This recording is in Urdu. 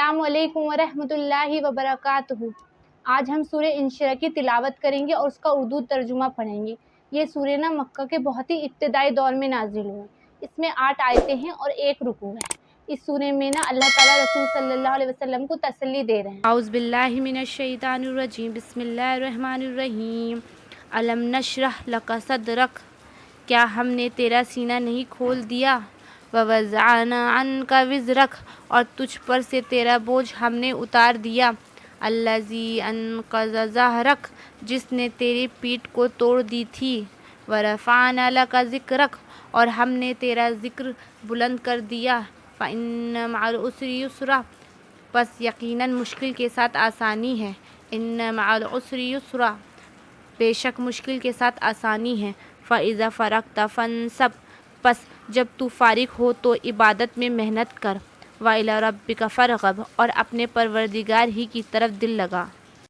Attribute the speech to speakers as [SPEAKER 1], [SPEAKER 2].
[SPEAKER 1] السلام علیکم ورحمۃ اللہ وبرکاتہ۔ آج ہم سورہ انشرح کی تلاوت کریں گے اور اس کا اردو ترجمہ پڑھیں گے۔ یہ سورہ مکہ کے بہت ہی ابتدائی دور میں نازل ہوئی۔ اس میں 8 آیتیں ہیں اور 1 رکوع ہے۔ اس سورہ میں اللہ تعالیٰ رسول صلی اللہ علیہ وسلم کو تسلی دے رہے ہیں۔
[SPEAKER 2] اعوذ باللہ من الشیطان الرجیم، بسم اللہ الرحمن الرحیم۔ الم نشرح لک صدرک، کیا ہم نے تیرا سینہ نہیں کھول دیا؟ ووضعنا عنک وزرک، اور تجھ پر سے تیرا بوجھ ہم نے اتار دیا۔ الذی انقض ظہرک، جس نے تیری پیٹھ کو توڑ دی تھی۔ ورفعنا لک ذکرک، اور ہم نے تیرا ذکر بلند کر دیا۔ فإن مع العسر یسرا، پس یقیناً مشکل کے ساتھ آسانی ہے۔ ان مع العسر یسرا، بے شک مشکل کے ساتھ آسانی ہے۔ فإذا فرغت فانصب، پس جب تو فارغ ہو تو عبادت میں محنت کر۔ وإلی ربک فارغب، اور اپنے پروردگار ہی کی طرف دل لگا۔